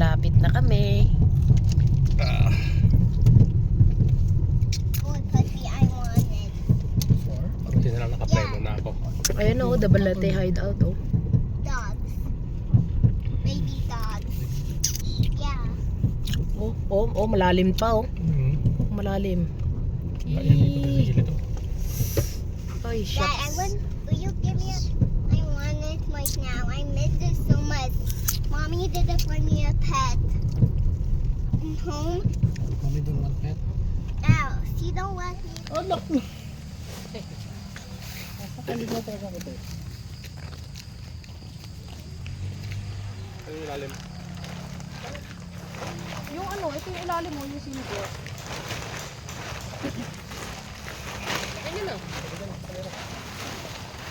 malapit na kami. Hindi na lang nakapleno na ako. Ayun o, double latte hideout o. Dogs. Baby dogs. Yeah. Oh, malalim pa oh. Malalim. Ay, Dad, shucks. will you give me I want it right now. I miss it so much. Mommy did it for me a pet. Home. Mommy don't want pet. Ow, she don't want me. Oh, no. Hindi mo talaga ito. Ano yung ilalim? Yung ano, ito yung ilalim mo, yung silver. Ano na?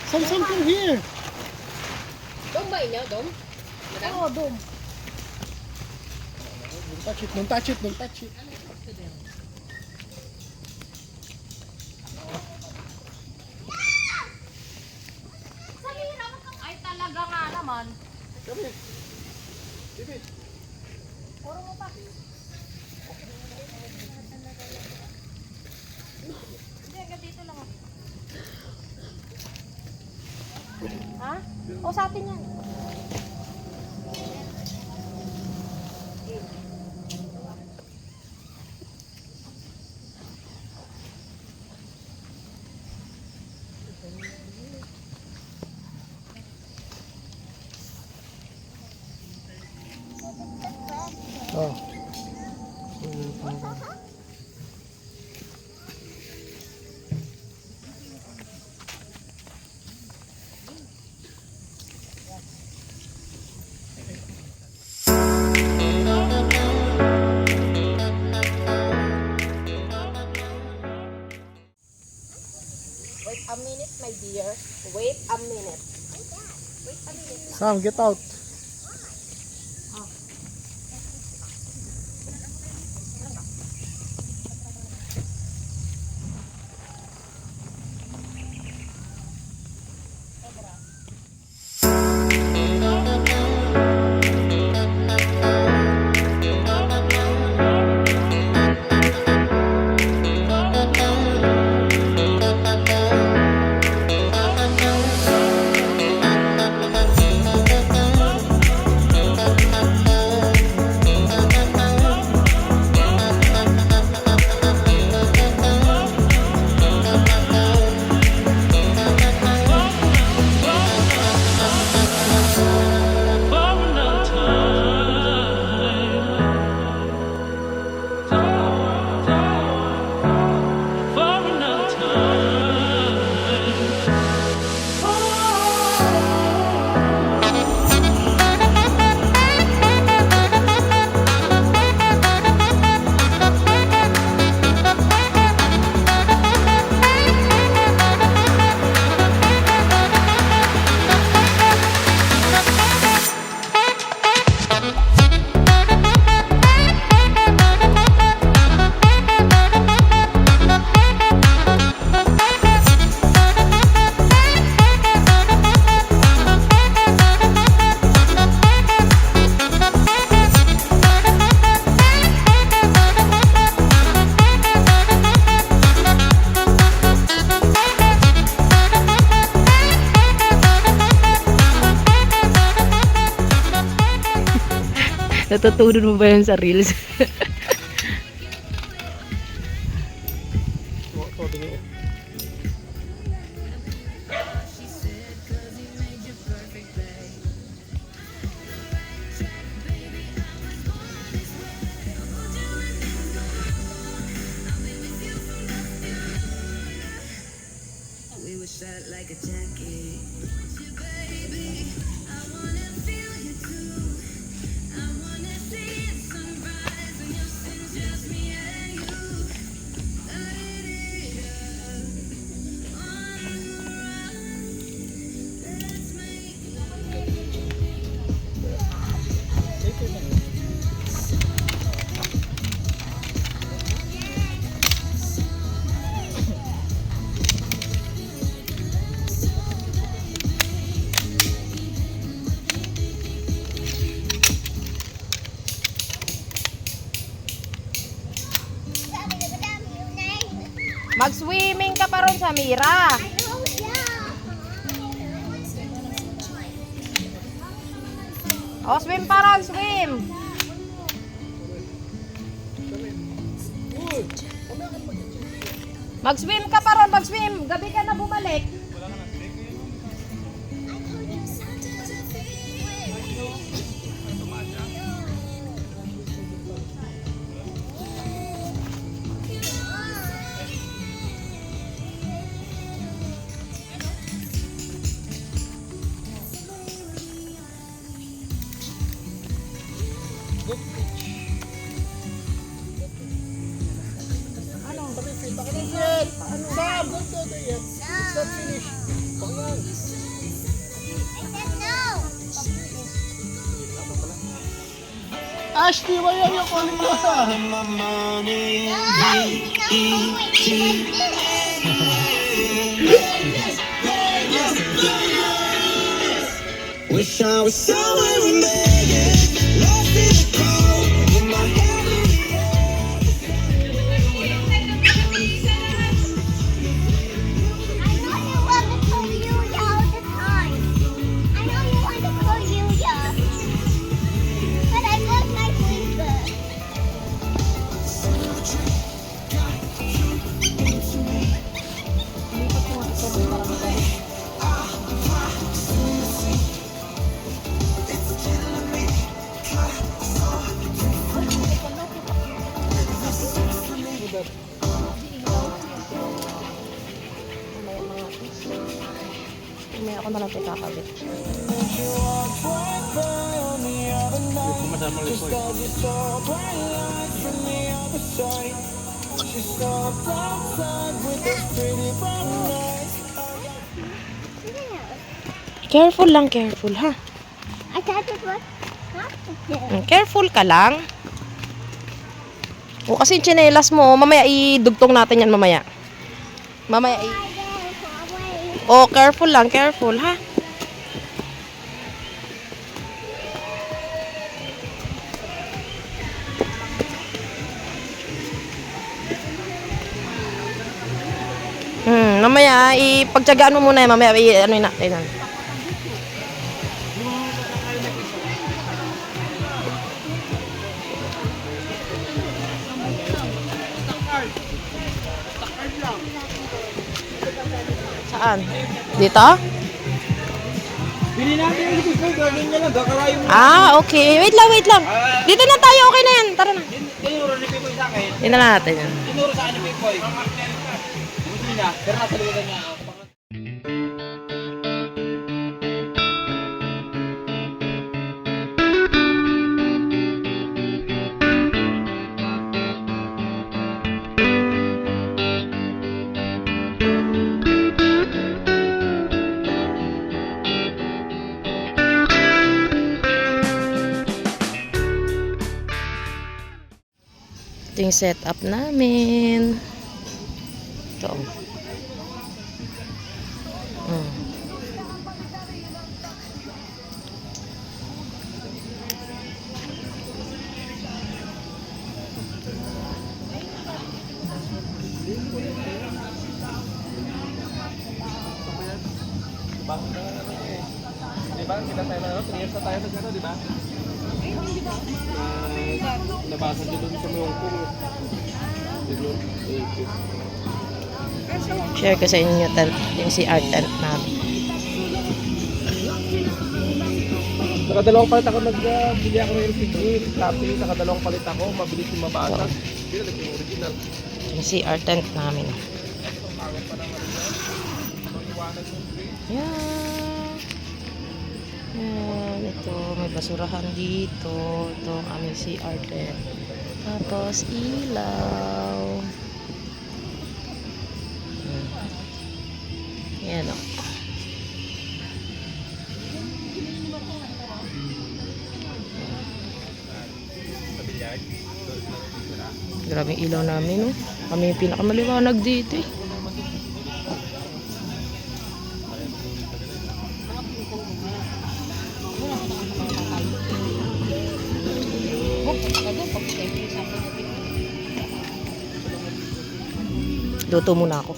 Something here. Dom ba inyo? Dom? Oo, dom. Don't touch it, don't touch it, don't touch it. Ay, talaga nga naman. Kami. Bibi. Puro mo pa. Hindi, hanggang dito lang. Ha? O, sa atin yan. Oh. Wait a minute, my dear. Wait a minute. Wait a minute. Sam, get out. Natutunan mo ba yan sa reels? Like a jacket. Mag-swimming ka pa ron sa Mira. I know, yeah. O, swim pa ron, swim. Mag-swim ka pa ron, mag-swim. Gabi ka na bumalik. Sam, don't go there yet. It's not finished. Ayan. I said no. Ashley, why are you calling me? Wish I was somewhere in Vegas, lost in the cold, in my heavenly I know you want to call Yuya all the time. I know you want to call Yuya. But I lost my sleeper. May ako na lang ito kakabit. Careful lang, careful ha. I thought it was not there. Careful ka lang. O kasi yung tsinelas mo, mamaya idugtong natin yan mamaya. Mamaya i... Oh, careful lang, careful ha. Mamaya ipagtiyagaan mo muna yan, mamaya ano yun natin. Saan? Dito? Bili natin yung gusto ko, gawin niya lang, gakarayo mo. Okay. Wait lang, wait lang. Dito na tayo, okay na yan. Tara na. Tinuro ni Pipoy sa akin. Dito na natin yan. Tinuro sa akin ni Pipoy. Hindi na, pero nasa liwatan niya ako. Ito yung setup namin. Ito. Diba? Kita tayo na, 3 years na tayo sa gano'n, diba? Nabasa nyo doon sa Muyong Kong. Share ko sa inyo yung CR tent namin. Nakadalawang palit ako, nagbili ako ng LPG. Shopee, nakadalawang palit ako, mabilis yung mabasag. Hindi na yung original. Yung CR tent namin. Yan. Yan. Ito, may basurahan dito. Ito ang aming CR tent. Tapos, ilaw. Yan o. Grabe yung ilaw namin, no? Kami yung pinakamaliwanag dito, eh. Luto muna ako.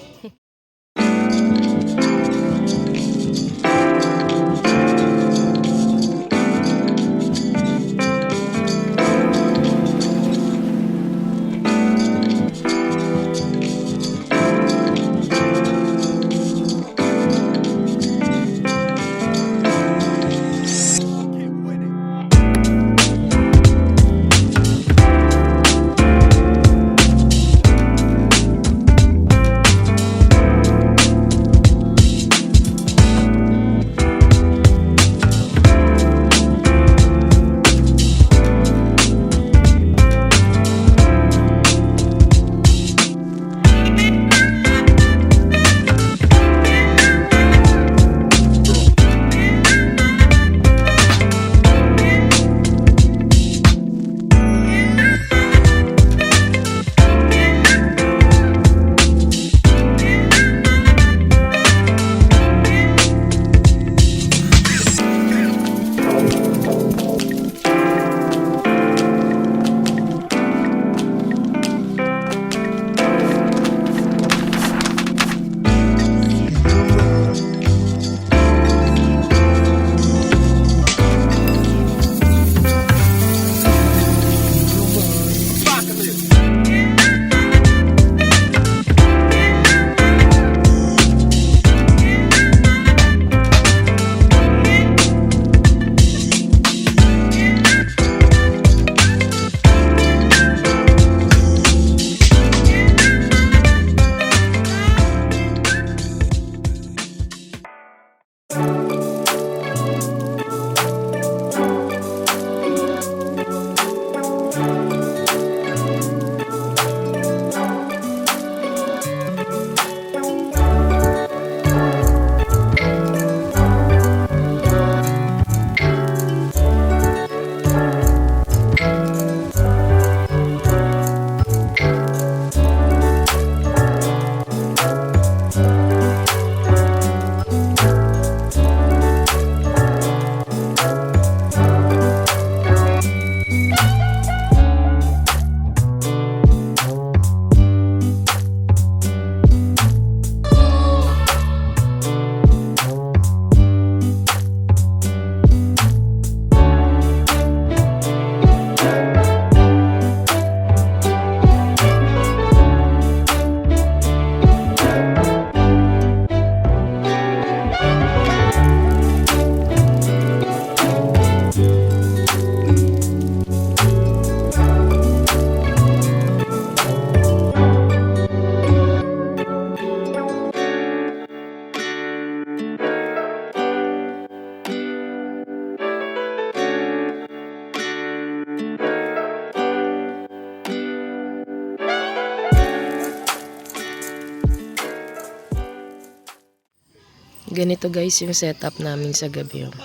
Ganito guys yung setup namin sa gabi. Oh.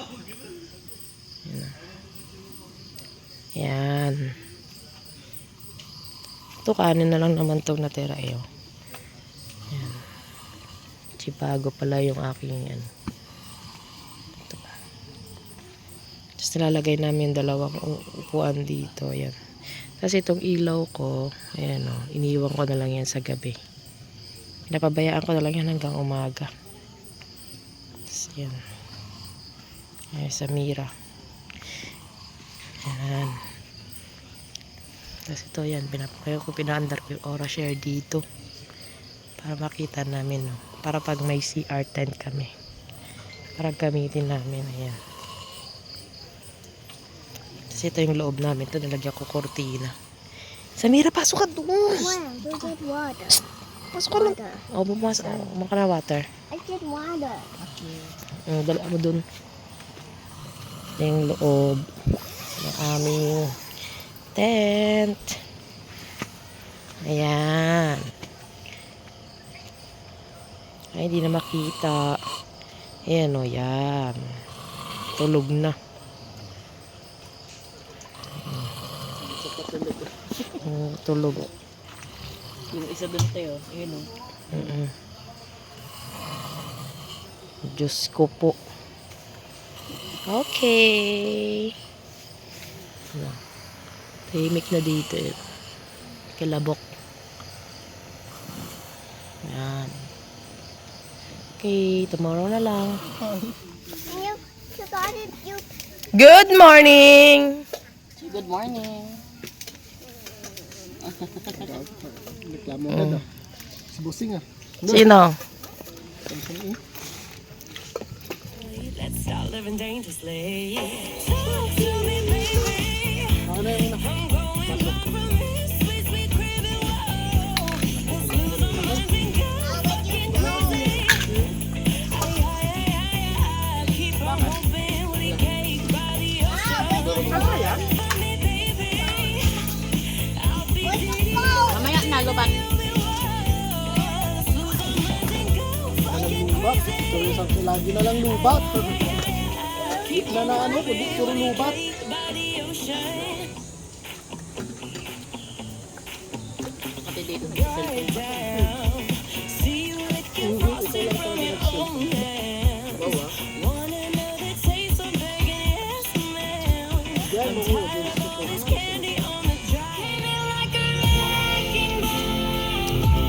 Yan. Ito kanin na lang naman itong natira. Yan. Chipago pala yung aking yan. Ito pa. Tapos nilalagay namin dalawang upuan dito. Yan. Tapos itong ilaw ko, ayan o, iniwan ko na lang yan sa gabi. Pinapabayaan ko na lang yan hanggang umaga. Yan. Ayan, sa mira. Yan. Tapos ito yan. Pinaandar ko yung aura share dito. Para makita namin. No? Para pag may CR tent kami. Para gamitin namin. Ayan. Tapos ito yung loob namin. Ito nalagyan ko kortina. Samira, pasok ka doon! Wow, we get water. Pasok ka lang. O, bumasok. Maka na water. I get water. Dala mo dun. Yung loob ng aming tent. Ayan. Ay, hindi na makita. Ayan o, yan. Tulog na. Tulog. Yung isa dun tayo, yun o. Diyos ko po. Okay. Tahimik na dito. Kilabok. Okay, tomorrow na lang. You got it. You. Good morning! Good morning. Reklamo agad ah. Si Busing ah. Sino? Ako na yung una. Mamaya na, lubat. Walang lubat. So isang lagi na lang lubat. Di na ano, kundi puro lubat. Pati dito sa cellphone.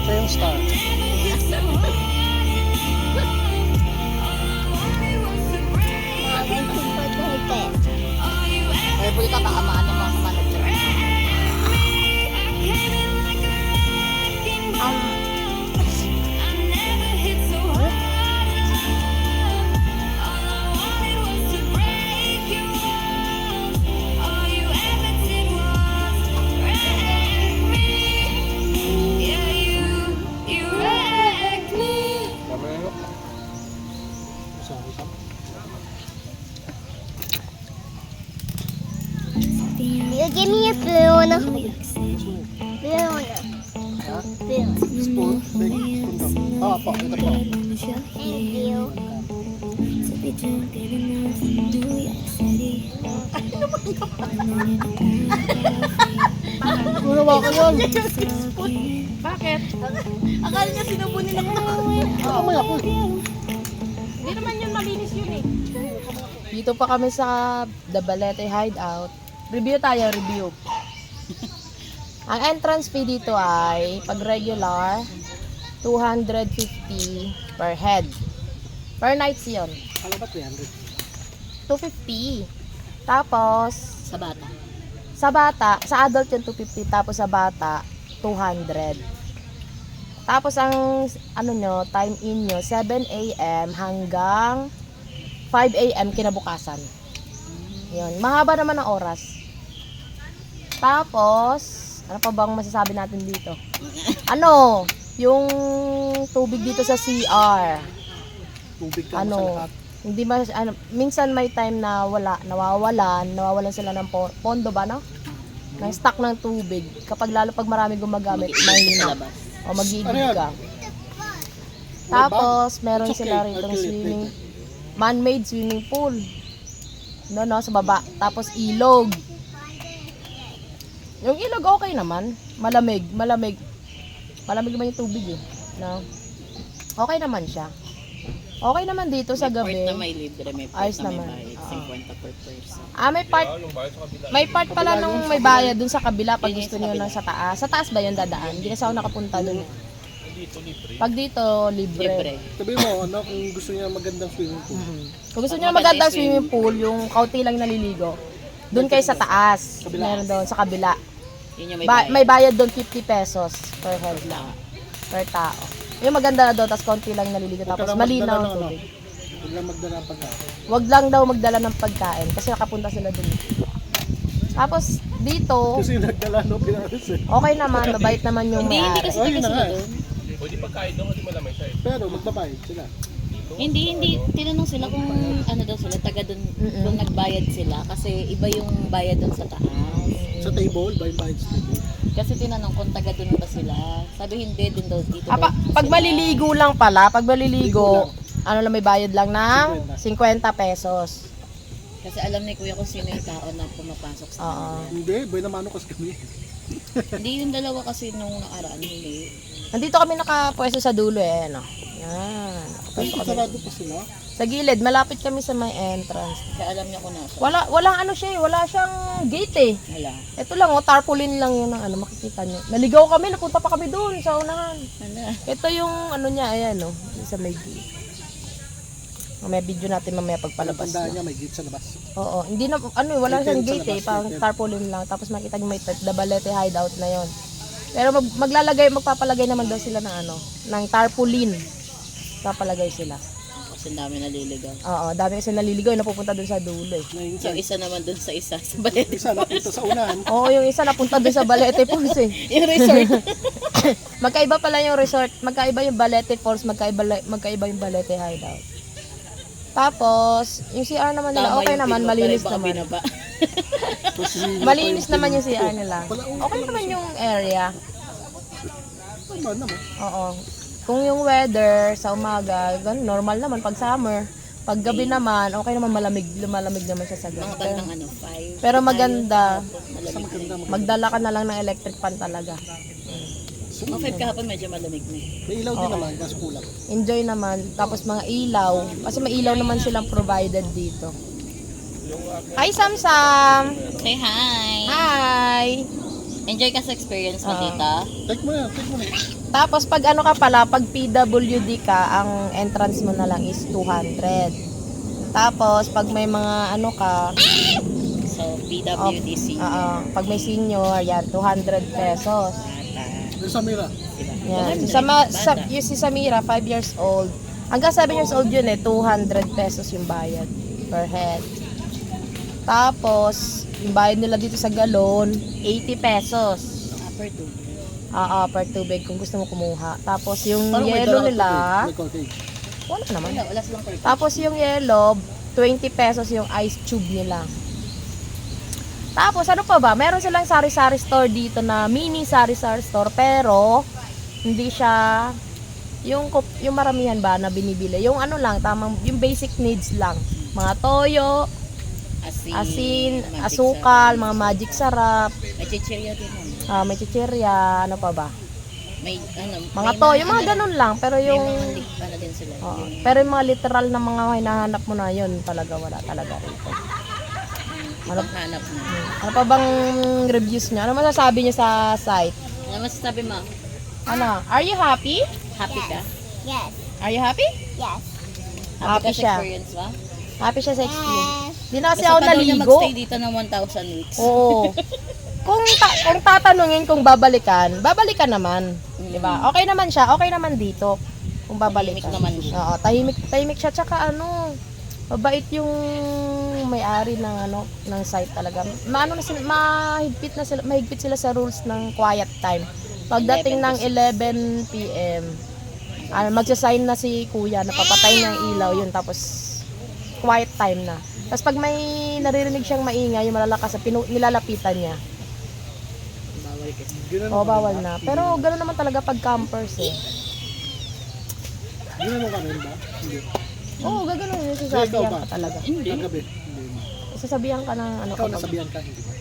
Sa yung star. Kaya po ka takamaan ng mga kamanag dyan. Mamaya yun. Sorry ka. You give me a spoon. Spoon. Spoon. Big spoon daw. Ah, po. Ito po. Thank you. Gunawa ko yun. Bakit? Akala niya sinubunin ako. Ah, may ako. Hindi naman yun malinis yun eh. Dito pa kami sa Dabalete Hideout. Review tayo, review. Ang entrance fee dito ay, pag regular, 250 per head. Per night yun. Alam ba 300? 250. Tapos, Sa bata. sa bata, sa adult yun 250, tapos sa bata, 200. Tapos ang, ano nyo, time in nyo, 7 a.m. hanggang 5 a.m. kinabukasan. Yun, mahaba naman ang oras. Tapos, ano pa bang masasabi natin dito? Ano, yung tubig dito sa CR. Tubig ka sa Ano, lahat. hindi minsan may time na nawawalan sila ng pondo ba, no? Ng stock ng tubig. Lalo pag marami gumagamit, Sa mahina. labas. O mag-iigib Ano yan? ka. Tapos, meron It's okay. sila rito I'll kill it swimming, man-made swimming pool. No, sa baba. Tapos, ilog. Yung ilog, okay naman. Malamig. Malamig naman yung tubig eh. No? Okay naman siya. Okay naman dito sa May part gabi. na may libre, may part Ayos na may naman. bayad. Oo. 50 per person. May part pala nung may bayad dun sa kabila pag Yun yung gusto sa niyo kabila. lang sa taas. Sa taas ba yun dadaan? Hindi kasi ako nakapunta dun. Pag dito, libre. Libre. Sabi mo, ano, kung gusto niya magandang swimming pool. Kung gusto Pag niyo maganda magandang yung swimming pool, yung kaunti lang naliligo, dun kayo sa taas. Kabila. Meron doon sa kabila. Yun yung may bayad. May bayad doon 50 pesos per head lang. Per tao. Yung maganda na doon, tapos konti lang naliligo. Tapos lang malinaw magdala ang ng ano. tubig. Huwag lang magdala ng pagkain. Wag lang daw magdala ng pagkain kasi nakapunta sila doon. Tapos dito, Kasi nagdala no, pinaris eh. okay naman, mabait naman yung Hindi may-ari. kasi Oh, yun taga na sila nga eh. doon. Pero magbabayad sila. Hindi. Tinanong sila kung ano daw sila, taga doon, kung nagbayad sila. Kasi iba yung bayad doon sa taas. Sa table, bayad sa table. Kasi tinanong kung taga doon ba sila. Sabi hindi, doon daw dito. Ah, daw pag sila. maliligo lang pala, pag maliligo, Ligo ano lang may bayad lang ng 50 pesos. Kasi alam ni kuya kung sino yung tao na pumapasok sa Oo. kanila. Hindi, boy na mano kasi kami. Hindi yung dalawa kasi nung nakaraan, hindi. Nandito kami nakapwesto sa dulo eh, ano. Yan. Ay, Nakapwesto kami. sarado pa sila. Sa gilid, malapit kami sa may entrance. Kaya alam niya kung nasa. Walang ano siya eh, wala siyang gate eh. Wala. Ito lang oh, tarpaulin lang yun ng ano, makikita niyo. Naligaw kami, napunta pa kami doon sa unahan. Wala. Ito yung ano niya, ayan oh, sa may gate. May video natin mamaya pagpalabas Tandaan na. niya, may gate sa labas. Oo, hindi na, wala May siyang tent sa gate eh, labas, parang may tent. tarpaulin lang. Tapos makita niyo may Dabalete hideout na yon. Pero magpapalagay naman daw sila ng ng tarpaulin. Papalagay sila. Kasi ang dami naliligaw. Oo, dami kasi naliligaw, napupunta dun sa dulo eh. Yung isa naman dun sa isa, sa Balete. Isa na dito sa unahan. Oo, yung isa napunta dun sa Balete Falls eh. Yung resort. Magkaiba pala yung resort, magkaiba yung Balete Falls, magkaiba yung Balete hideout. Tapos, yung CR naman nila, Tama okay yung naman, pinto, malinis pero baka naman. binaba. Malinis naman yung CR nila. Okay naman yung area. Tama naman. Oo. Kung yung weather sa umaga, normal naman pag summer. Pag gabi naman, okay naman malamig naman siya sa Mga gabi. bandang 5. Pero maganda, Malamig na. magdala ka na lang ng electric fan talaga. Mga 5 kahapon medyo malamig na. May ilaw din naman, kaso kulang. Enjoy naman. Tapos mga ilaw. Kasi may ilaw naman silang provided dito. Hi, Samsam! Say hi! Hi! Enjoy ka sa experience mo, tita. Take mo na, take mo na. Tapos pag ka pala, pag PWD ka, ang entrance mo na lang is 200. Tapos pag may mga ka, So, PWDC. pag may senior, yan, 200 pesos. Doon sa Mira. Yan. Yung si Samira, 5 years old. Hanggang 7 years old yun 200 pesos yung bayad per head. Tapos, yung bayad nila dito sa galon, 80 pesos. Upper 2. Per tubig kung gusto mo kumuha. Tapos yung Parang may yellow dala ka nila, tubig, may cottage. wala naman. Wala silang per. Tapos yung yellow, 20 pesos yung ice tube nila. Tapos ano pa ba? Meron silang sari-sari store dito na mini sari-sari store pero hindi siya yung maramihan ba na binibili. Yung lang, tamang yung basic needs lang. Mga toyo, asin, magic asukal, sarap. mga magic sarap, May chichirya din naman. may chichirya, ano pa ba? May Mga toyo, mga ganun lang. Pero May yung mga din sila. Oo. Pero yung mga literal na mga hinahanap mo na yun, talaga wala talaga rito. Ano hanap mo? Ano pa bang reviews niya? Ano masasabi niya sa site? Ano masasabi mo? Ano? Are you happy? Happy ka? Yes. Are you happy? Yes. Happy ka sa siya. experience mo? Happy siya sa experience. Yes. Di na kasi Gusto ako pa daw niya naligo. magstay dito ng 1,000 weeks. Oo. Kung tatanungin kung babalikan naman. Di ba? Okay naman siya. Okay naman dito. Kung babalikan. Tahimik naman siya. Oo, tahimik siya. Tsaka mabait yung may-ari ng site talaga. Mahigpit sila sa rules ng quiet time. Pagdating ng 11 PM, magsasign na si kuya na papatay ng ilaw yun, tapos quiet time na. Tapos pag may naririnig siyang maingay, yung malalakas, nilalapitan niya. Bawal kasi. O, bawal na. Pero gano'n naman talaga pag campers eh. Ginanong ka rin ba? Hindi. Oo, gano'n yun. Ikaw Sasabihan ba? ka talaga. Ang gabi? Hindi. Sasabihan ka ng Ikaw kapag... nasabihan ka, hindi ba?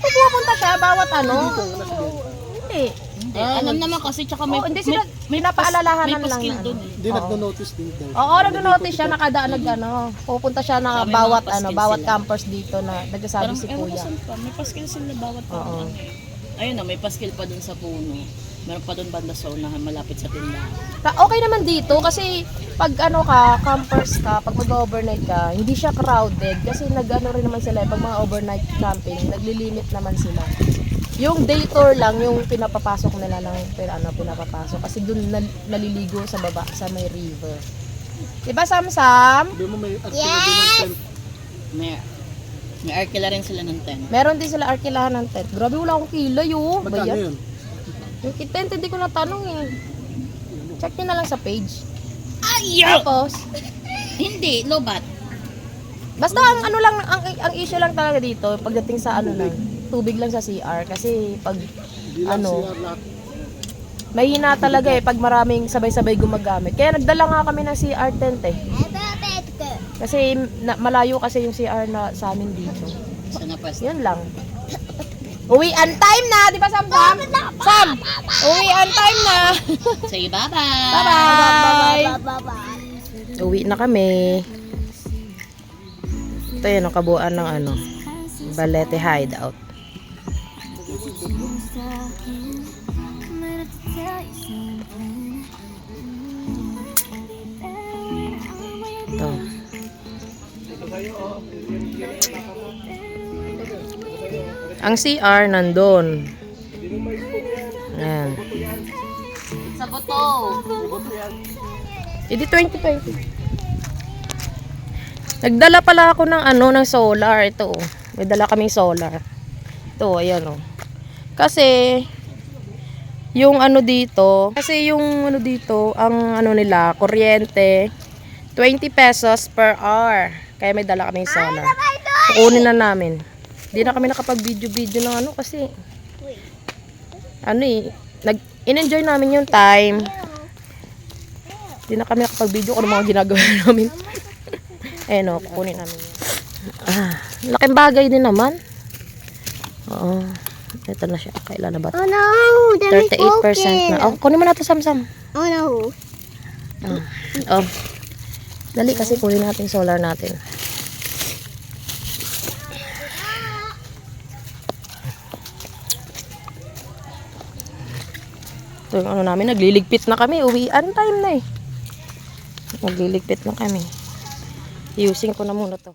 Pupunta siya, bawat Dito, nasabihan ka. Hindi. Hindi. Alam naman kasi tsaka may... Hindi sila, pinapaalalahanan may lang paskill na doon eh. Hindi, nagno-notice din daw. Oo, nag-notice siya, nakadaan pupunta siya na Sabi, bawat mga paskil bawat sila. campers dito na nagsasabi Parang si ewan ko kuya. saan pa. May paskill sila bawat Oo. puno. Ayun na, may paskill pa dun sa puno. Meron pa dun banda sa unahan malapit sa tindahan. Okay naman dito kasi pag campers ka, pag mag-overnight ka, hindi siya crowded kasi rin naman sila pag mga overnight camping, naglilimit naman sila. Yung day tour lang yung pinapapasok nila lang pinapapasok kasi doon naliligo sa baba sa may river. 'Di ba Samsam? Sabi mo may artila din ng tent. May arkila rin sila ng tent. Meron din sila arkilahan ng tent. Grabe wala akong kilay Magkano Bayan. yun? Yung tent hindi ko natanong eh. Check nyo na lang sa page. Ayaw! Tapos, Hindi, lobat. basta ang issue lang talaga dito pagdating sa tubig lang sa CR kasi pag Hindi lang siya lahat. mahina talaga pag maraming sabay-sabay gumagamit. Kaya nagdala nga kami ng CR tent eh. Kasi malayo kasi yung CR na sa amin dito. Sana pas. Yun lang. Uwian time na, di ba Sam? Sam! Uwian time na! Say bye-bye! Bye-bye! Bye-bye. Uwi na kami. Ito yun, ang kabuuan ng Balete Hideout. Ito. Ang CR nandun. Ayan. Sa buto. Edi 2020. Nagdala pala ako ng ng solar. Ito oh. May dala kaming solar. Ito, ayan oh. Kasi yung dito, ang nila, kuryente, 20 pesos per hour. Kaya may dala kaming solar. Kukunin na namin. Hindi na kami nakapag-video ng kasi in-enjoy namin yung time. Hindi na kami nakapag-video kung ano mga ginagawa namin. Ayun o, kukunin namin yan. Laking bagay din naman. Oo. Ito na siya. Kailan na ba? Oh no, the 38% na. Oh, kunin mo na ito, Sam-Sam. Oh no. Oh. Dali kasi kunin natin solar natin. Ito yung namin, nagliligpit na kami. Uwian time na eh. Nagliligpit na kami. Using ko na muna to.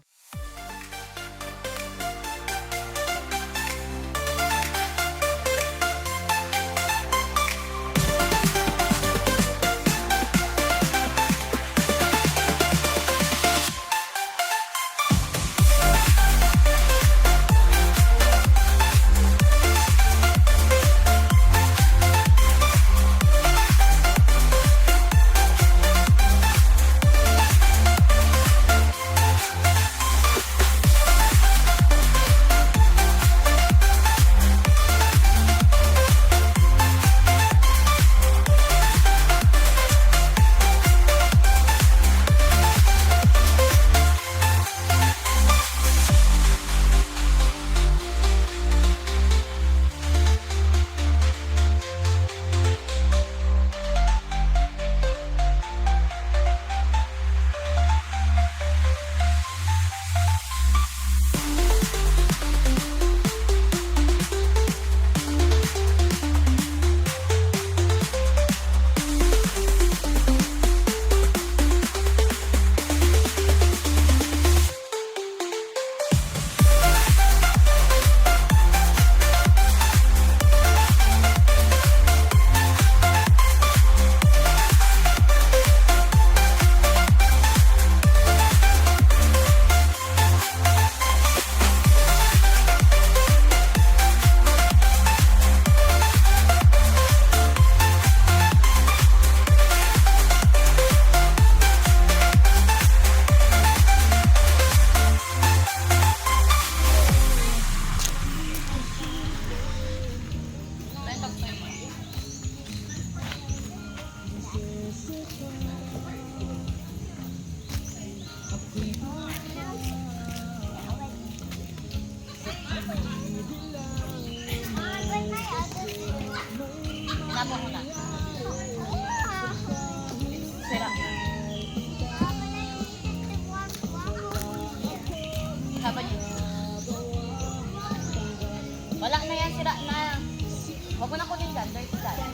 Tapo mo na. Sira. Haba niyo. Wala na yan, sira na. Huwag mo na kunin dyan, dirty dyan.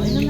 Ano